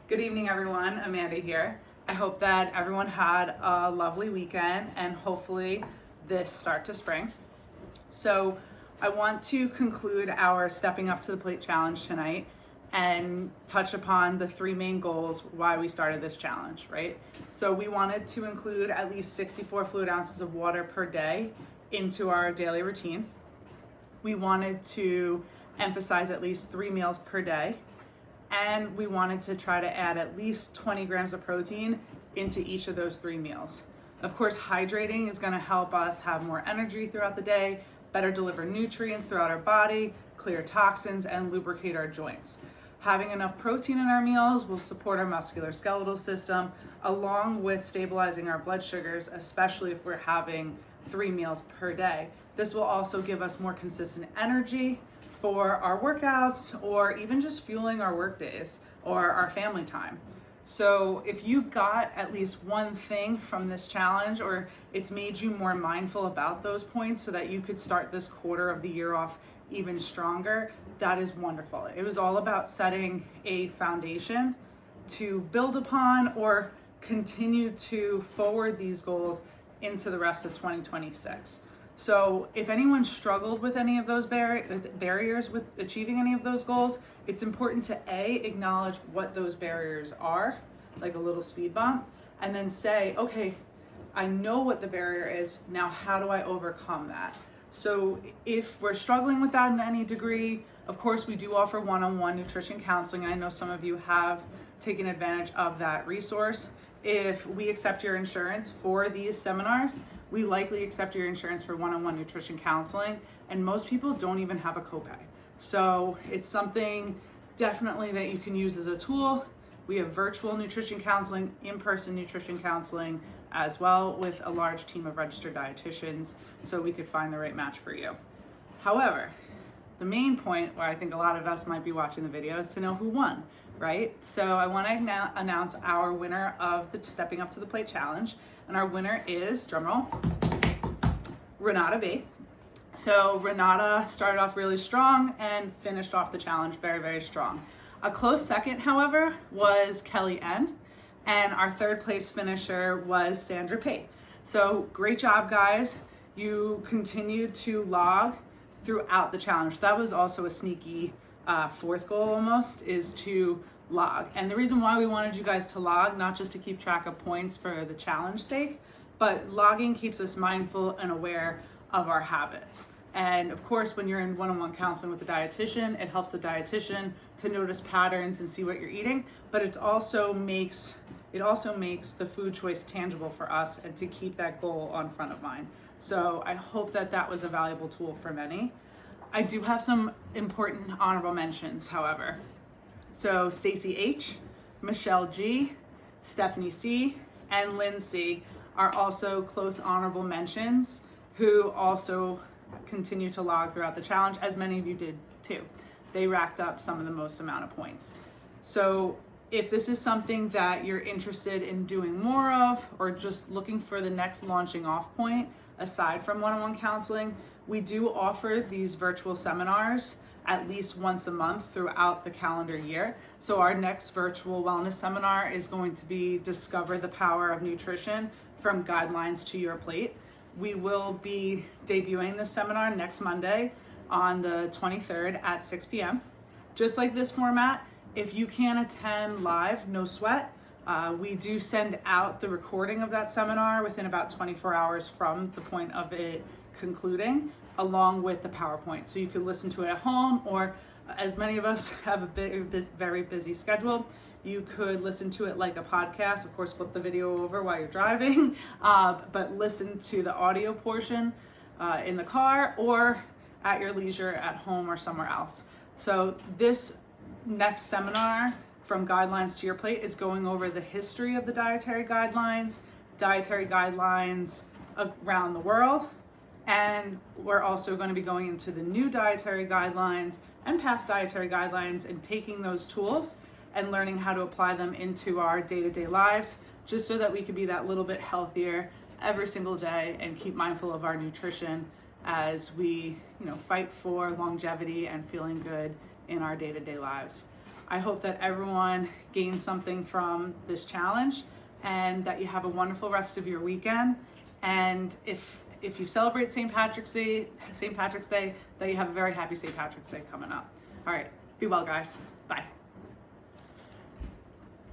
Good evening, everyone. Amanda here. I hope that everyone had a lovely weekend and hopefully this start to spring. So I want to conclude our Stepping Up to the Plate challenge tonight and touch upon the three main goals why we started this challenge, right? So we wanted to include at least 64 fluid ounces of water per day into our daily routine. We wanted to emphasize at least 3 meals per day. And we wanted to try to add at least 20 grams of protein into each of those 3 meals. Of course, hydrating is going to help us have more energy throughout the day, better deliver nutrients throughout our body, clear toxins, and lubricate our joints. Having enough protein in our meals will support our musculoskeletal system, along with stabilizing our blood sugars, especially if we're having 3 meals per day. This will also give us more consistent energy for our workouts or even just fueling our work days or our family time. So if you got at least one thing from this challenge, or it's made you more mindful about those points so that you could start this quarter of the year off even stronger, that is wonderful. It was all about setting a foundation to build upon or continue to forward these goals into the rest of 2026. So if anyone struggled with any of those barriers with achieving any of those goals, it's important to acknowledge what those barriers are, like a little speed bump, and then say, okay, I know what the barrier is, now how do I overcome that? So if we're struggling with that in any degree, of course we do offer one-on-one nutrition counseling. I know some of you have taken advantage of that resource. If we accept your insurance for these seminars, we likely accept your insurance for one-on-one nutrition counseling, and most people don't even have a copay. So it's something definitely that you can use as a tool. We have virtual nutrition counseling, in-person nutrition counseling as well, with a large team of registered dietitians, so we could find the right match for you. However, the main point where I think a lot of us might be watching the video is to know who won, right? So I want to announce our winner of the Stepping Up to the Plate challenge. And our winner is, drumroll, Renata B. So Renata started off really strong and finished off the challenge very, very strong. A close second, however, was Kelly N. And our third place finisher was Sandra P. So great job, guys. You continued to log throughout the challenge. That was also a sneaky fourth goal almost, is to log. And the reason why we wanted you guys to log, not just to keep track of points for the challenge sake, but logging keeps us mindful and aware of our habits. And of course, when you're in one-on-one counseling with the dietitian, it helps the dietitian to notice patterns and see what you're eating, but it also makes the food choice tangible for us and to keep that goal on front of mind. So I hope that that was a valuable tool for many. I do have some important honorable mentions, however. So Stacy H, Michelle G, Stephanie C, and Lynn C are also close honorable mentions who also continue to log throughout the challenge, as many of you did too. They racked up some of the most amount of points. So if this is something that you're interested in doing more of, or just looking for the next launching off point, aside from one-on-one counseling, we do offer these virtual seminars at least once a month throughout the calendar year. So our next virtual wellness seminar is going to be Discover the Power of Nutrition from Guidelines to Your Plate. We will be debuting this seminar next Monday on the 23rd at 6 p.m. Just like this format, if you can't attend live, no sweat. We do send out the recording of that seminar within about 24 hours from the point of it concluding, along with the PowerPoint. So you could listen to it at home, or as many of us have a very busy schedule, you could listen to it like a podcast. Of course, flip the video over while you're driving, but listen to the audio portion in the car or at your leisure at home or somewhere else. So this next seminar, From Guidelines to Your Plate, is going over the history of the dietary guidelines around the world, and we're also going to be going into the new dietary guidelines and past dietary guidelines and taking those tools and learning how to apply them into our day-to-day lives, just so that we could be that little bit healthier every single day and keep mindful of our nutrition as we, fight for longevity and feeling good in our day-to-day lives. I hope that everyone gains something from this challenge and that you have a wonderful rest of your weekend. And if you celebrate St. Patrick's Day, that you have a very happy St. Patrick's Day coming up. All right, be well, guys. Bye.